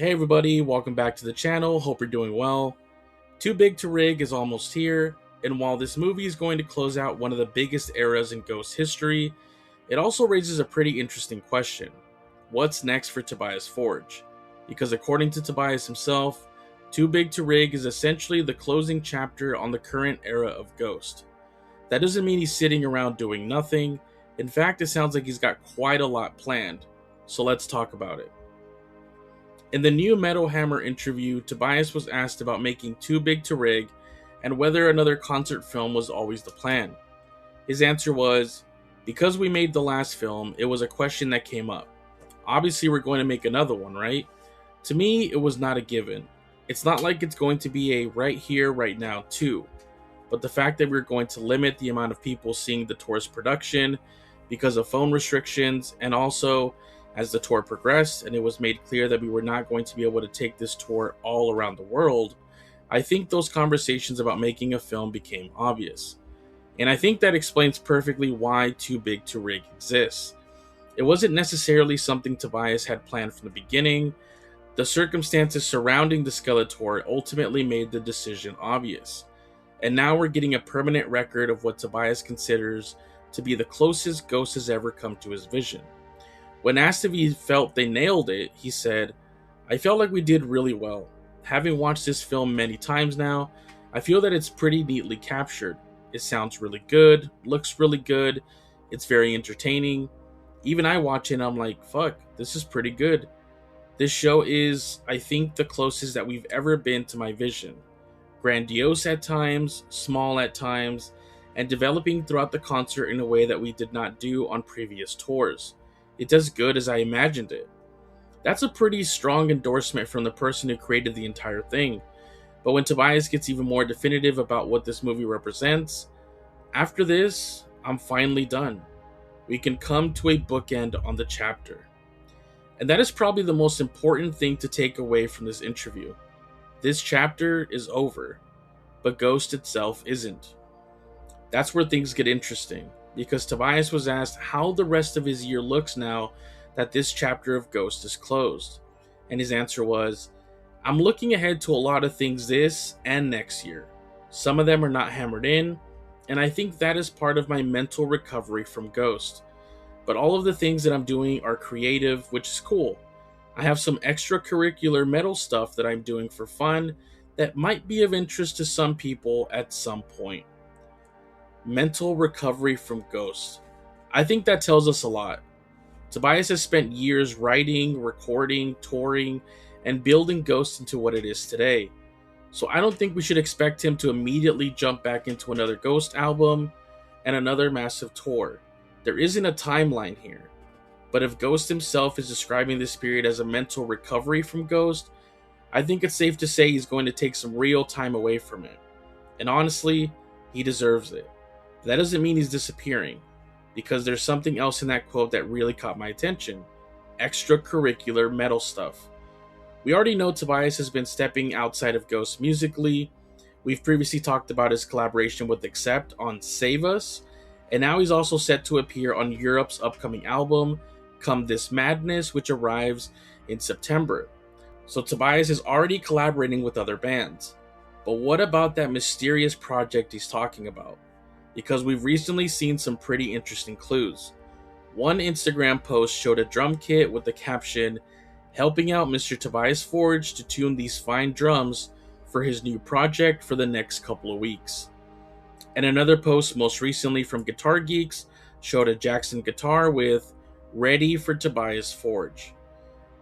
Hey everybody, welcome back to the channel. Hope you're doing well. Too Big to Rig is almost here, and while this movie is going to close out one of the biggest eras in ghost history, it also raises a pretty interesting question. What's next for Tobias Forge? Because according to Tobias himself, Too Big to Rig is essentially the closing chapter on the current era of Ghost. That doesn't mean he's sitting around doing nothing. In fact, it sounds like he's got quite a lot planned. So let's talk about it. In the new Metal Hammer interview, Tobias was asked about making Too Big to Rig and whether another concert film was always the plan. His answer was, because we made the last film, it was a question that came up. Obviously, we're going to make another one, right? To me, it was not a given. It's not like it's going to be a right here, right now, too. But the fact that we're going to limit the amount of people seeing the tour's production because of phone restrictions, and also as the tour progressed and it was made clear that we were not going to be able to take this tour all around the world, I think those conversations about making a film became obvious. And I think that explains perfectly why Too Big to Rig exists. It wasn't necessarily something Tobias had planned from the beginning. The circumstances surrounding the Skeletor ultimately made the decision obvious. And now we're getting a permanent record of what Tobias considers to be the closest Ghost has ever come to his vision. When asked if he felt they nailed it, he said, "I felt like we did really well. Having watched this film many times now, I feel that it's pretty neatly captured. It sounds really good, looks really good, it's very entertaining. Even I watch it and I'm like, fuck, this is pretty good. This show is, I think, the closest that we've ever been to my vision. Grandiose at times, small at times, and developing throughout the concert in a way that we did not do on previous tours. It's as good as I imagined it." That's a pretty strong endorsement from the person who created the entire thing. But when Tobias gets even more definitive about what this movie represents, after this, I'm finally done. We can come to a bookend on the chapter. And that is probably the most important thing to take away from this interview. This chapter is over, but Ghost itself isn't. That's where things get interesting, because Tobias was asked how the rest of his year looks now that this chapter of Ghost is closed. And his answer was, "I'm looking ahead to a lot of things this and next year. Some of them are not hammered in, and I think that is part of my mental recovery from Ghost. But all of the things that I'm doing are creative, which is cool. I have some extracurricular metal stuff that I'm doing for fun that might be of interest to some people at some point." Mental recovery from Ghost. I think that tells us a lot. Tobias has spent years writing, recording, touring, and building Ghost into what it is today. So I don't think we should expect him to immediately jump back into another Ghost album and another massive tour. There isn't a timeline here. But if Ghost himself is describing this period as a mental recovery from Ghost, I think it's safe to say he's going to take some real time away from it. And honestly, he deserves it. But that doesn't mean he's disappearing, because there's something else in that quote that really caught my attention. Extracurricular metal stuff. We already know Tobias has been stepping outside of Ghost musically. We've previously talked about his collaboration with Accept on Save Us, and now he's also set to appear on Europe's upcoming album, Come This Madness, which arrives in September. So Tobias is already collaborating with other bands. But what about that mysterious project he's talking about? Because we've recently seen some pretty interesting clues. One Instagram post showed a drum kit with the caption, "Helping out Mr. Tobias Forge to tune these fine drums for his new project for the next couple of weeks." And another post, most recently from Guitar Geeks, showed a Jackson guitar with "Ready for Tobias Forge."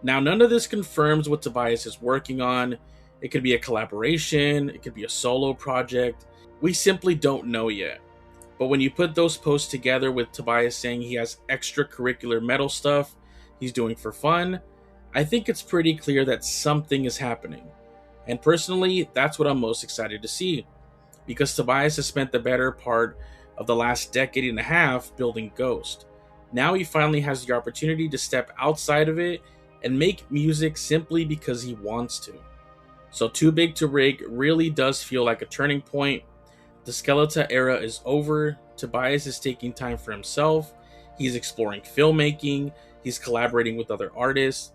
Now, none of this confirms what Tobias is working on. It could be a collaboration, it could be a solo project. We simply don't know yet. But when you put those posts together with Tobias saying he has extracurricular metal stuff he's doing for fun, I think it's pretty clear that something is happening. And personally, that's what I'm most excited to see, because Tobias has spent the better part of the last decade and a half building Ghost. Now he finally has the opportunity to step outside of it and make music simply because he wants to. So Too Big to Rig really does feel like a turning point. The Skeletor era is over. Tobias is taking time for himself. He's exploring filmmaking. He's collaborating with other artists.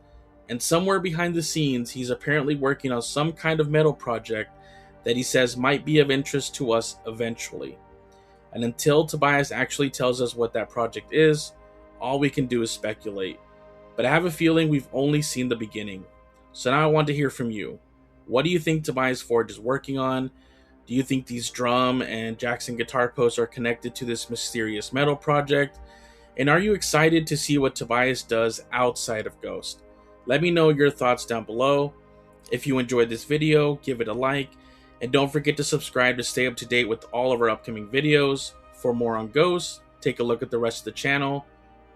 And somewhere behind the scenes, he's apparently working on some kind of metal project that he says might be of interest to us eventually. And until Tobias actually tells us what that project is, all we can do is speculate. But I have a feeling we've only seen the beginning. So now I want to hear from you. What do you think Tobias Forge is working on? Do you think these drum and Jackson guitar posts are connected to this mysterious metal project? And are you excited to see what Tobias does outside of Ghost? Let me know your thoughts down below. If you enjoyed this video, give it a like. And don't forget to subscribe to stay up to date with all of our upcoming videos. For more on Ghost, take a look at the rest of the channel.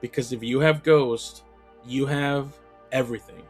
Because if you have Ghost, you have everything.